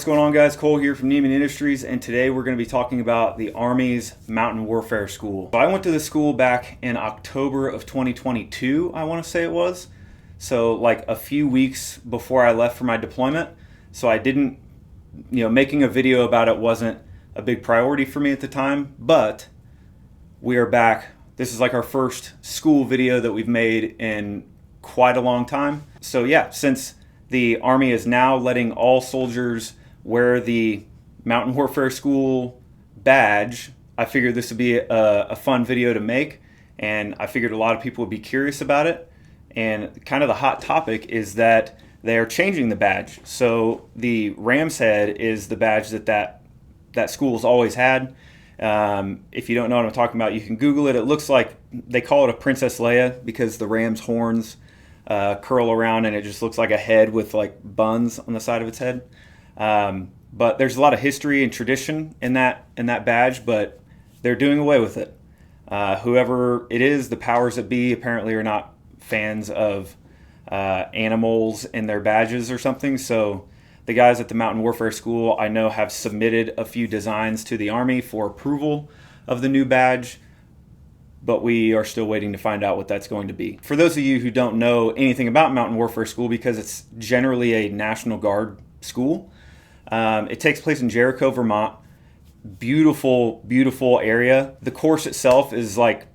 What's going on, guys? Cole here from Neiman Industries, and today we're going to be talking about the Army's Mountain Warfare School. So I went to the school back in October of 2022, I want to say it was. So like a few weeks before I left for my deployment. So I didn't, making a video about it wasn't a big priority for me at the time, but we are back. This is like our first school video that we've made in quite a long time. So yeah, since the Army is now letting all soldiers wear the Mountain Warfare School badge, I figured this would be a fun video to make, and I figured a lot of people would be curious about it. And kind of the hot topic is that they are changing the badge. So the Ram's Head is the badge that school's always had. If you don't know what I'm talking about, you can Google it. It looks like they call it a Princess Leia because the ram's horns curl around and it just looks like a head with like buns on the side of its head. But there's a lot of history and tradition in that badge, but they're doing away with it. Whoever it is, the powers that be apparently are not fans of animals in their badges or something. So the guys at the Mountain Warfare School I know have submitted a few designs to the Army for approval of the new badge, but we are still waiting to find out what that's going to be. For those of you who don't know anything about Mountain Warfare School, because it's generally a National Guard school, it takes place in Jericho, Vermont. Beautiful, beautiful area. The course itself is like,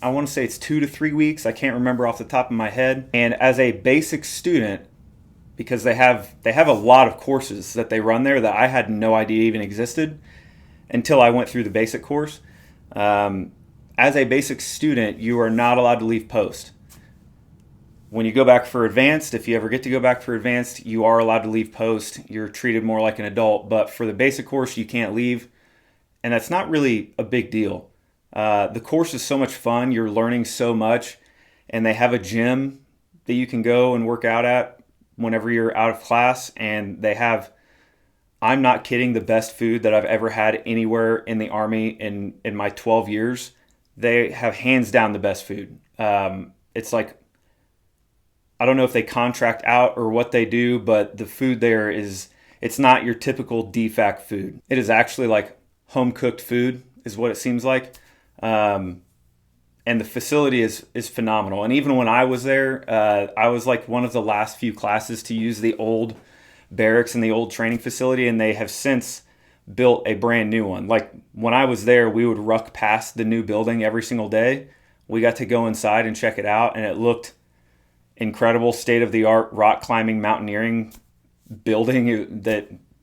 I want to say it's 2 to 3 weeks. I can't remember off the top of my head. And as a basic student, because they have a lot of courses that they run there that I had no idea even existed until I went through the basic course. As a basic student, you are not allowed to leave post. When you go back for advanced, if you ever get to go back for advanced, you are allowed to leave post. You're treated more like an adult, but for the basic course, you can't leave. And that's not really a big deal. The course is so much fun. You're learning so much. And they have a gym that you can go and work out at whenever you're out of class. And they have, I'm not kidding, the best food that I've ever had anywhere in the Army in my 12 years. They have hands down the best food. It's like, I don't know if they contract out or what they do, but the food there it's not your typical DFAC food. It is actually like home cooked food is what it seems like. And the facility is phenomenal. And even when I was there, I was like one of the last few classes to use the old barracks and the old training facility, and they have since built a brand new one. Like when I was there, we would ruck past the new building every single day. We got to go inside and check it out, and it looked incredible, state-of-the-art rock climbing, mountaineering building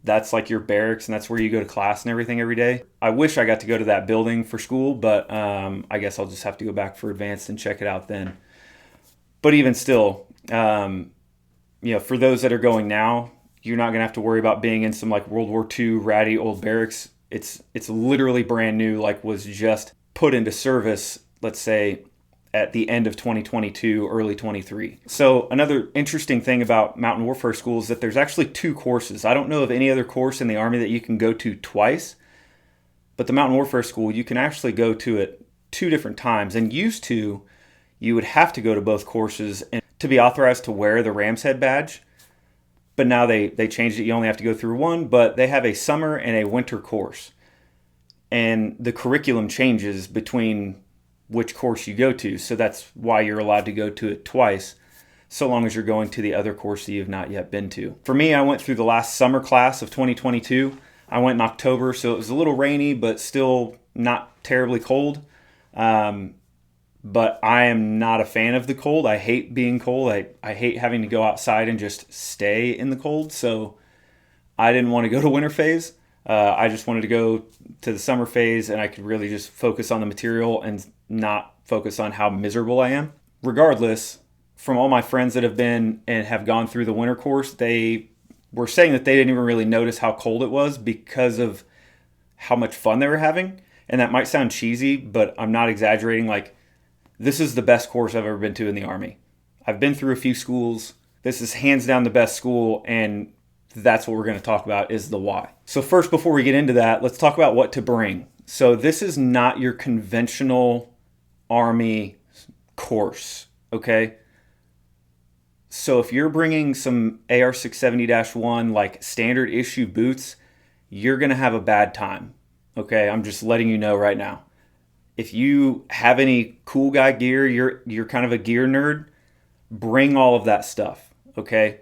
that's like your barracks, and that's where you go to class and everything every day. I wish I got to go to that building for school, but I guess I'll just have to go back for advanced and check it out then. But even still, for those that are going now, you're not going to have to worry about being in some like World War II ratty old barracks. It's literally brand new, like was just put into service, let's say, at the end of 2022, early 23. So another interesting thing about Mountain Warfare School is that there's actually 2 courses. I don't know of any other course in the Army that you can go to twice, but the Mountain Warfare School, you can actually go to it 2 different times. And used to, you would have to go to both courses and to be authorized to wear the Ram's Head badge. But now they changed it. You only have to go through one, but they have a summer and a winter course. And the curriculum changes between which course you go to. So that's why you're allowed to go to it twice, so long as you're going to the other course that you've not yet been to. For me, I went through the last summer class of 2022. I went in October, so it was a little rainy, but still not terribly cold. But I am not a fan of the cold. I hate being cold. I hate having to go outside and just stay in the cold. So I didn't want to go to winter phase. I just wanted to go to the summer phase, and I could really just focus on the material and not focus on how miserable I am. Regardless, from all my friends that have been and have gone through the winter course, they were saying that they didn't even really notice how cold it was because of how much fun they were having. And that might sound cheesy, but I'm not exaggerating. Like, this is the best course I've ever been to in the Army. I've been through a few schools. This is hands down the best school, and that's what we're going to talk about is the why. So first, before we get into that, let's talk about what to bring. So this is not your conventional Army course, okay? So if you're bringing some AR 670-1 like standard issue boots, you're going to have a bad time. Okay, I'm just letting you know right now. If you have any cool guy gear, you're kind of a gear nerd, bring all of that stuff, okay?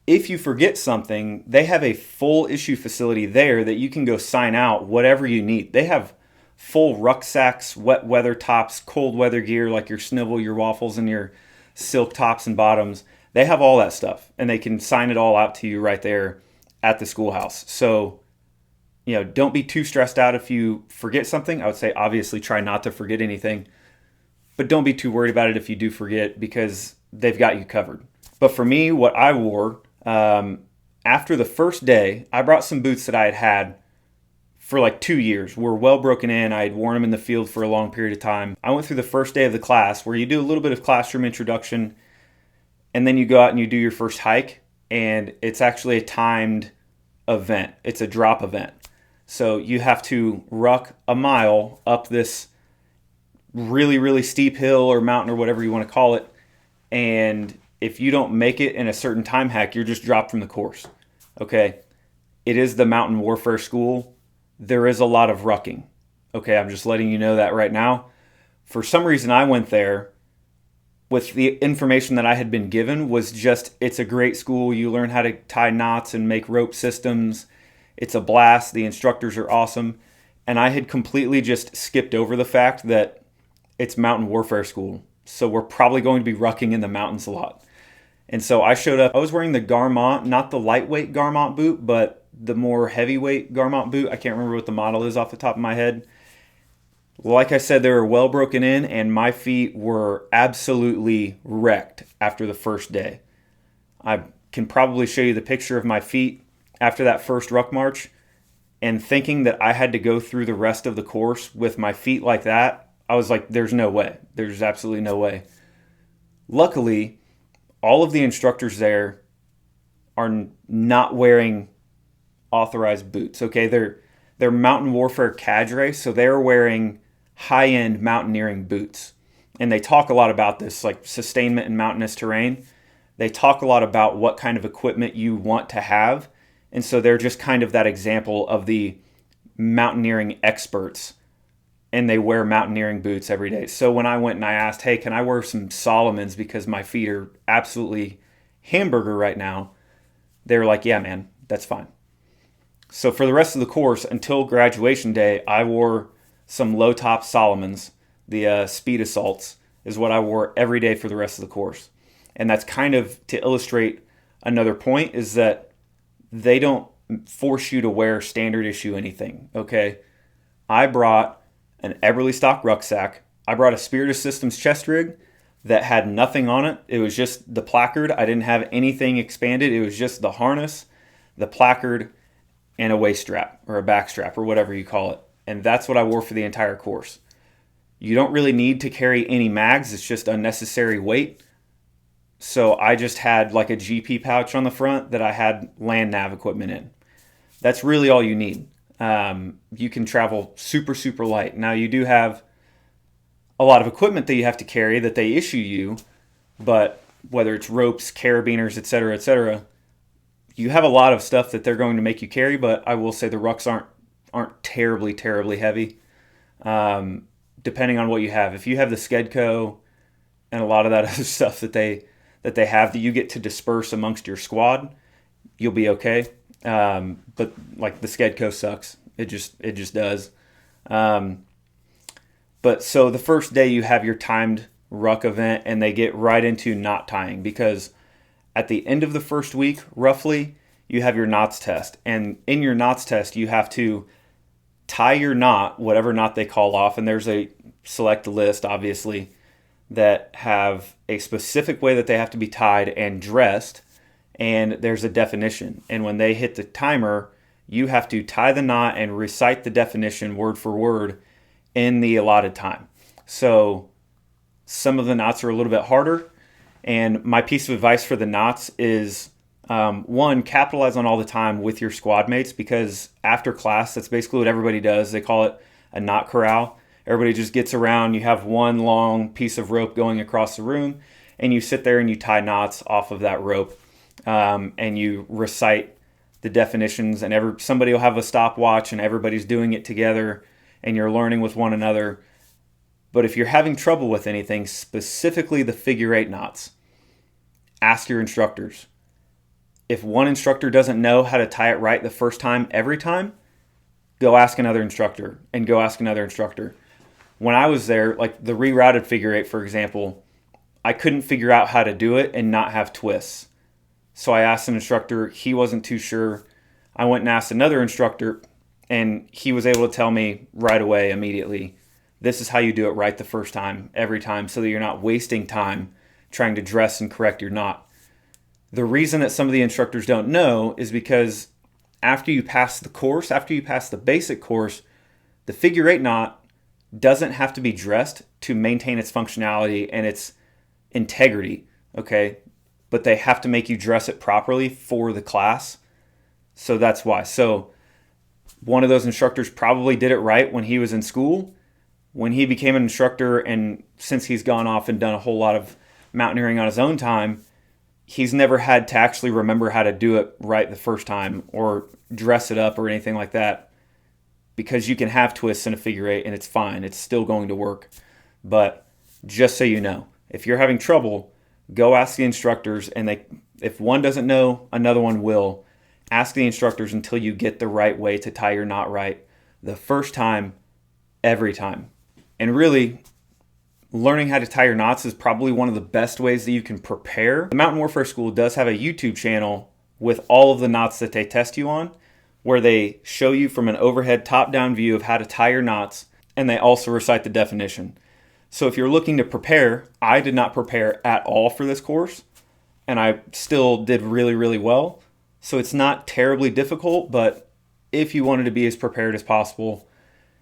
If you forget something, they have a full issue facility there that you can go sign out whatever you need. They have full rucksacks, wet weather tops, cold weather gear like your Snivel, your Waffles, and your silk tops and bottoms. They have all that stuff, and they can sign it all out to you right there at the schoolhouse. So, don't be too stressed out if you forget something. I would say obviously try not to forget anything, but don't be too worried about it if you do forget, because they've got you covered. But for me, what I wore, after the first day, I brought some boots that I had had for like 2 years. Were well broken in. I had worn them in the field for a long period of time. I went through the first day of the class where you do a little bit of classroom introduction, and then you go out and you do your first hike, and it's actually a timed event. It's a drop event. So you have to ruck a mile up this really, really steep hill or mountain or whatever you want to call it. And if you don't make it in a certain time hack, you're just dropped from the course. Okay. It is the Mountain Warfare School. There is a lot of rucking. Okay. I'm just letting you know that right now. For some reason, I went there with the information that I had been given was just, it's a great school. You learn how to tie knots and make rope systems. It's a blast. The instructors are awesome. And I had completely just skipped over the fact that it's Mountain Warfare School. So we're probably going to be rucking in the mountains a lot. And so I showed up. I was wearing the Garmont, not the lightweight Garmont boot, but the more heavyweight Garmont boot. I can't remember what the model is off the top of my head. Like I said, they were well broken in, and my feet were absolutely wrecked after the first day. I can probably show you the picture of my feet after that first ruck march, and thinking that I had to go through the rest of the course with my feet like that, I was like, there's no way. There's absolutely no way. Luckily, all of the instructors there are not wearing authorized boots. Okay, they're Mountain Warfare cadre, so they're wearing high-end mountaineering boots. And they talk a lot about this, like sustainment in mountainous terrain. They talk a lot about what kind of equipment you want to have. And so they're just kind of that example of the mountaineering experts, and they wear mountaineering boots every day. So when I went and I asked, hey, can I wear some Salomons because my feet are absolutely hamburger right now? They were like, yeah, man, that's fine. So for the rest of the course, until graduation day, I wore some low-top Salomons. The Speed Assaults is what I wore every day for the rest of the course. And that's kind of to illustrate another point, is that they don't force you to wear standard issue anything, okay? I brought an Eberlestock rucksack. I brought a Spiritus Systems chest rig that had nothing on it. It was just the placard. I didn't have anything expanded. It was just the harness, the placard, and a waist strap or a back strap or whatever you call it. And that's what I wore for the entire course. You don't really need to carry any mags. It's just unnecessary weight. So I just had like a GP pouch on the front that I had land nav equipment in. That's really all you need. You can travel super, super light. Now you do have a lot of equipment that you have to carry that they issue you, but whether it's ropes, carabiners, etc., you have a lot of stuff that they're going to make you carry, but I will say the rucks aren't terribly, terribly heavy, depending on what you have. If you have the Skedco and a lot of that other stuff that they have that you get to disperse amongst your squad, you'll be okay. But like the Skedco sucks. It just does. But so the first day you have your timed ruck event, and they get right into knot tying, because at the end of the first week, roughly, you have your knots test. And in your knots test, you have to tie your knot, whatever knot they call off. And there's a select list, obviously, that have a specific way that they have to be tied and dressed. And there's a definition. And when they hit the timer, you have to tie the knot and recite the definition word for word in the allotted time. So some of the knots are a little bit harder. And my piece of advice for the knots is, one, capitalize on all the time with your squad mates, because after class, that's basically what everybody does. They call it a knot corral. Everybody just gets around. You have one long piece of rope going across the room, and you sit there and you tie knots off of that rope, and you recite the definitions, and somebody will have a stopwatch and everybody's doing it together and you're learning with one another. But if you're having trouble with anything, specifically the figure eight knots, ask your instructors. If one instructor doesn't know how to tie it right the first time, every time, go ask another instructor and go ask another instructor. When I was there, like the rerouted figure eight, for example, I couldn't figure out how to do it and not have twists. So I asked an instructor, he wasn't too sure. I went and asked another instructor, and he was able to tell me right away, immediately, this is how you do it right the first time, every time, so that you're not wasting time trying to dress and correct your knot. The reason that some of the instructors don't know is because after you pass the course, after you pass the basic course, the figure eight knot doesn't have to be dressed to maintain its functionality and its integrity, okay? But they have to make you dress it properly for the class. So that's why. So one of those instructors probably did it right when he was in school. When he became an instructor, and since he's gone off and done a whole lot of mountaineering on his own time, he's never had to actually remember how to do it right the first time or dress it up or anything like that, because you can have twists in a figure eight and it's fine. It's still going to work. But just so you know, if you're having trouble, go ask the instructors, and if one doesn't know, another one will. Ask the instructors until you get the right way to tie your knot right the first time, every time. And really, learning how to tie your knots is probably one of the best ways that you can prepare. The Mountain Warfare School does have a YouTube channel with all of the knots that they test you on, where they show you from an overhead top-down view of how to tie your knots, and they also recite the definition. So if you're looking to prepare, I did not prepare at all for this course, and I still did really, really well. So it's not terribly difficult, but if you wanted to be as prepared as possible,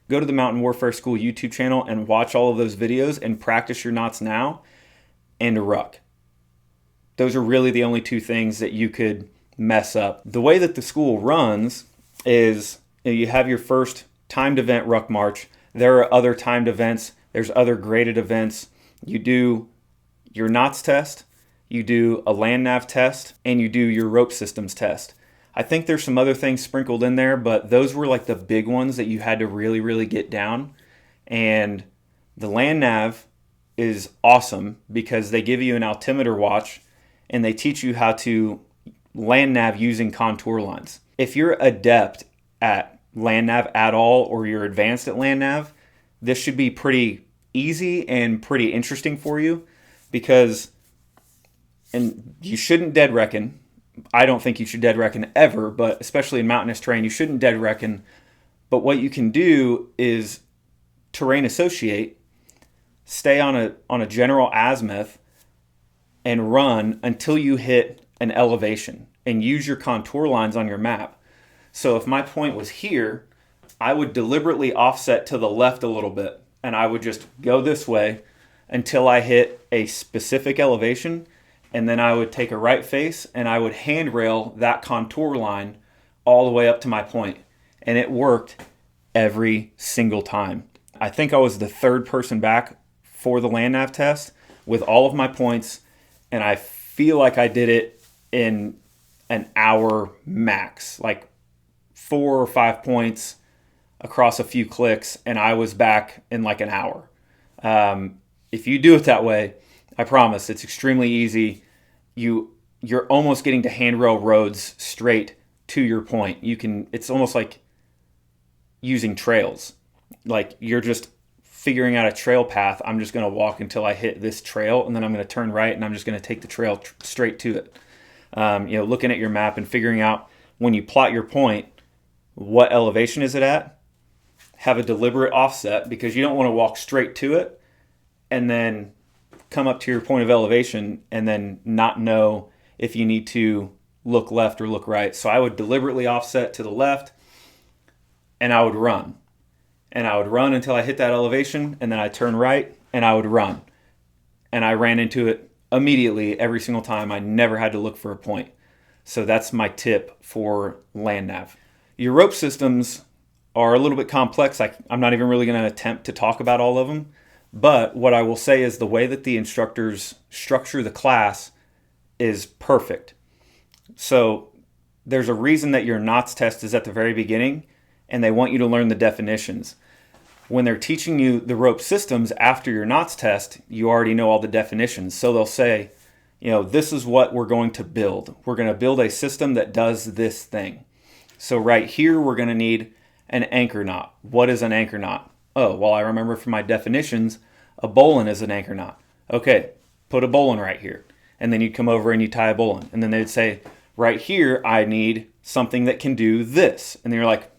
go to the Mountain Warfare School YouTube channel and watch all of those videos and practice your knots now and ruck. Those are really the only two things that you could mess up. The way that the school runs is you have your first timed event, ruck march. There are other timed events. There's other graded events. You do your knots test, you do a land nav test, and you do your rope systems test. I think there's some other things sprinkled in there, but those were like the big ones that you had to really, really get down. And the land nav is awesome because they give you an altimeter watch and they teach you how to land nav using contour lines. If you're adept at land nav at all, or you're advanced at land nav, this should be pretty easy and pretty interesting for you, because, and you shouldn't dead reckon. I don't think you should dead reckon ever, but especially in mountainous terrain, you shouldn't dead reckon. But what you can do is terrain associate, stay on a general azimuth, and run until you hit an elevation, and use your contour lines on your map. So if my point was here, I would deliberately offset to the left a little bit, and I would just go this way until I hit a specific elevation, and then I would take a right face and I would handrail that contour line all the way up to my point. And it worked every single time. I think I was the third person back for the land nav test with all of my points, and I feel like I did it in an hour max, like 4 or 5 points across a few clicks, and I was back in like an hour. If you do it that way, I promise it's extremely easy. You're almost getting to handrail roads straight to your point. It's almost like using trails. Like you're just figuring out a trail path. I'm just going to walk until I hit this trail, and then I'm going to turn right, and I'm just going to take the trail straight to it. Looking at your map and figuring out when you plot your point, what elevation is it at? Have a deliberate offset, because you don't want to walk straight to it and then come up to your point of elevation and then not know if you need to look left or look right. So I would deliberately offset to the left, and I would run. And I would run until I hit that elevation, and then I'd turn right, and I would run. And I ran into it immediately every single time. I never had to look for a point. So that's my tip for land nav. Your rope systems are a little bit complex. I'm not even really going to attempt to talk about all of them, But what I will say is the way that the instructors structure the class is perfect. So there's a reason that your knots test is at the very beginning, and they want you to learn the definitions. When they're teaching you the rope systems after your knots test, you already know all the definitions. So they'll say, this is what we're going to build. We're going to build a system that does this thing. So right here, we're going to need an anchor knot. What is an anchor knot? Oh, well, I remember from my definitions, a bowline is an anchor knot. Okay, put a bowline right here. And then you'd come over and you tie a bowline. And then they'd say, right here, I need something that can do this. And then you're like,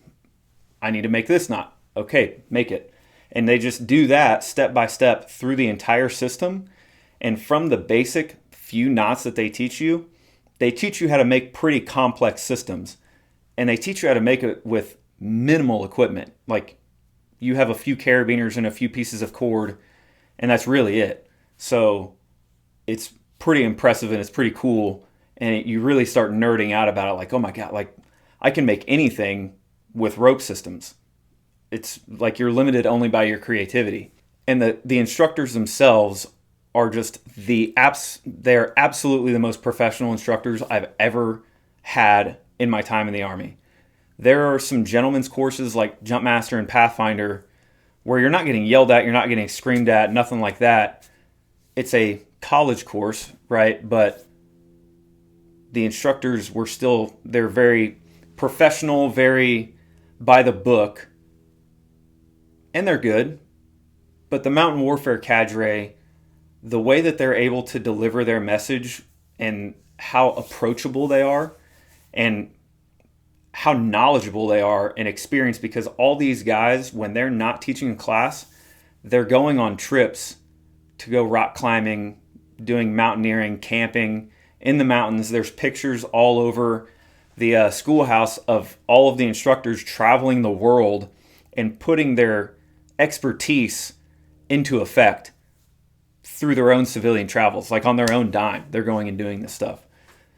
I need to make this knot. Okay, make it. And they just do that step by step through the entire system. And from the basic few knots that they teach you how to make pretty complex systems. And they teach you how to make it with minimal equipment. Like you have a few carabiners and a few pieces of cord, and that's really it. So it's pretty impressive and it's pretty cool. And you really start nerding out about it. Like, oh my God, like I can make anything with rope systems. It's like you're limited only by your creativity. And the instructors themselves are just they're absolutely the most professional instructors I've ever had in my time in the Army. There are some gentlemen's courses like Jumpmaster and Pathfinder where you're not getting yelled at, you're not getting screamed at, nothing like that. It's a college course, right? But the instructors they're very professional, very by the book, and they're good. But the Mountain Warfare cadre, the way that they're able to deliver their message and how approachable they are and how knowledgeable they are and experienced, because all these guys, when they're not teaching a class, they're going on trips to go rock climbing, doing mountaineering, camping in the mountains. There's pictures all over the schoolhouse of all of the instructors traveling the world and putting their expertise into effect through their own civilian travels, like on their own dime. They're going and doing this stuff.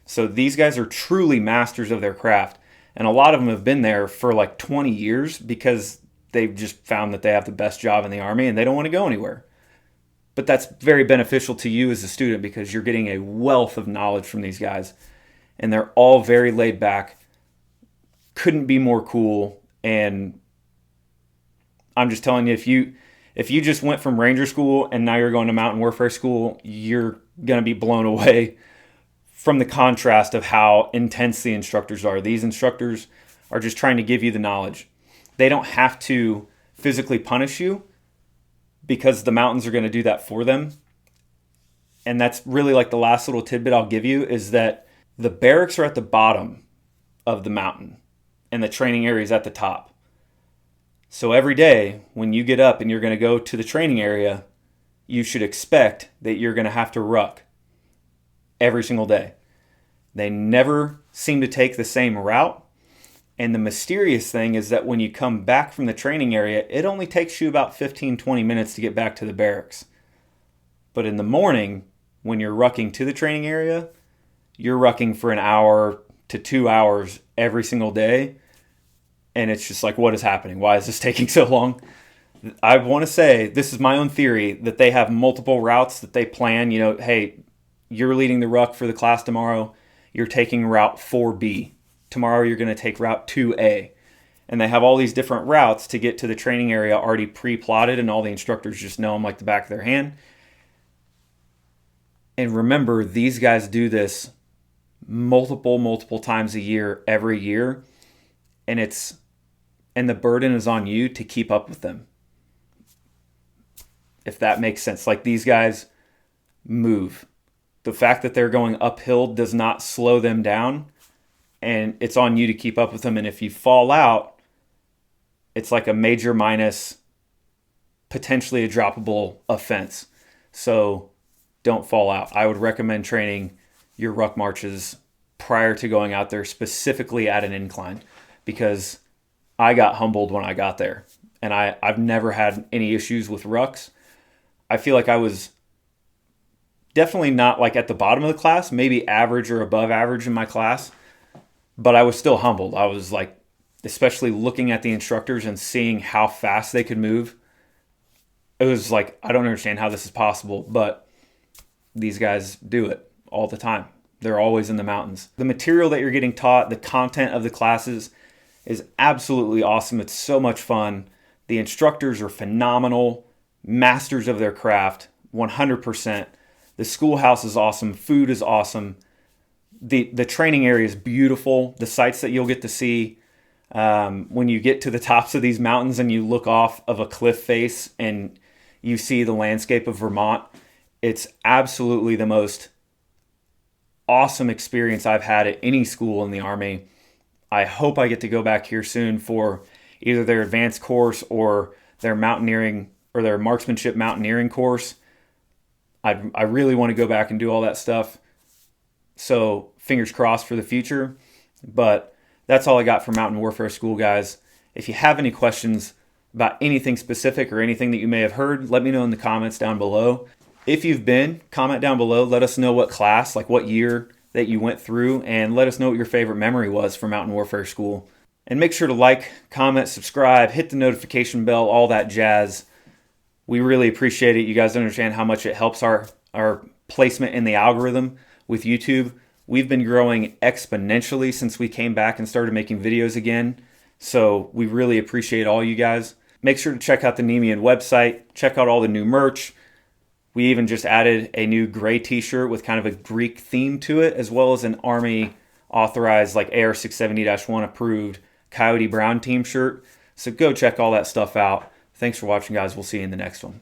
So these guys are truly masters of their craft. And a lot of them have been there for like 20 years because they've just found that they have the best job in the Army and they don't want to go anywhere. But that's very beneficial to you as a student because you're getting a wealth of knowledge from these guys. And they're all very laid back. Couldn't be more cool. And I'm just telling you, if you just went from Ranger School and now you're going to Mountain Warfare School, you're going to be blown away from the contrast of how intense the instructors are. These instructors are just trying to give you the knowledge. They don't have to physically punish you because the mountains are going to do that for them. And that's really like the last little tidbit I'll give you is that the barracks are at the bottom of the mountain and the training area is at the top. So every day when you get up and you're going to go to the training area, you should expect that you're going to have to ruck every single day. They never seem to take the same route. And the mysterious thing is that when you come back from the training area, it only takes you about 15-20 minutes to get back to the barracks. But in the morning, when you're rucking to the training area, you're rucking for an hour to 2 hours every single day. And it's just like, what is happening? Why is this taking so long? I want to say, this is my own theory, that they have multiple routes that they plan. Hey, you're leading the ruck for the class tomorrow. You're taking route 4B. Tomorrow you're going to take route 2A. And they have all these different routes to get to the training area already pre-plotted, and all the instructors just know them like the back of their hand. And remember, these guys do this multiple times a year, every year. And the burden is on you to keep up with them. If that makes sense. Like, these guys move. The fact that they're going uphill does not slow them down, and it's on you to keep up with them. And if you fall out, it's like a major minus, potentially a droppable offense. So don't fall out. I would recommend training your ruck marches prior to going out there, specifically at an incline, because I got humbled when I got there. And I've never had any issues with rucks. I feel like I was definitely not like at the bottom of the class, maybe average or above average in my class, but I was still humbled. I was like, especially looking at the instructors and seeing how fast they could move. it was like, I don't understand how this is possible, but these guys do it all the time. They're always in the mountains. The material that you're getting taught, the content of the classes is absolutely awesome. It's so much fun. The instructors are phenomenal, masters of their craft, 100%. The schoolhouse is awesome. Food is awesome. The training area is beautiful. The sights that you'll get to see when you get to the tops of these mountains and you look off of a cliff face and you see the landscape of Vermont, it's absolutely the most awesome experience I've had at any school in the Army. I hope I get to go back here soon for either their advanced course or their mountaineering or their marksmanship mountaineering course. I really want to go back and do all that stuff. So fingers crossed for the future. But that's all I got for Mountain Warfare School, guys. If you have any questions about anything specific or anything that you may have heard, let me know in the comments down below. If you've been, comment down below. Let us know what class, like what year that you went through, and let us know what your favorite memory was for Mountain Warfare School. And make sure to like, comment, subscribe, hit the notification bell, all that jazz. We really appreciate it. You guys don't understand how much it helps our placement in the algorithm with YouTube. We've been growing exponentially since we came back and started making videos again. So we really appreciate all you guys. Make sure to check out the Nemean website. Check out all the new merch. We even just added a new gray t-shirt with kind of a Greek theme to it, as well as an Army authorized, like AR670-1 approved Coyote Brown team shirt. So go check all that stuff out. Thanks for watching, guys. We'll see you in the next one.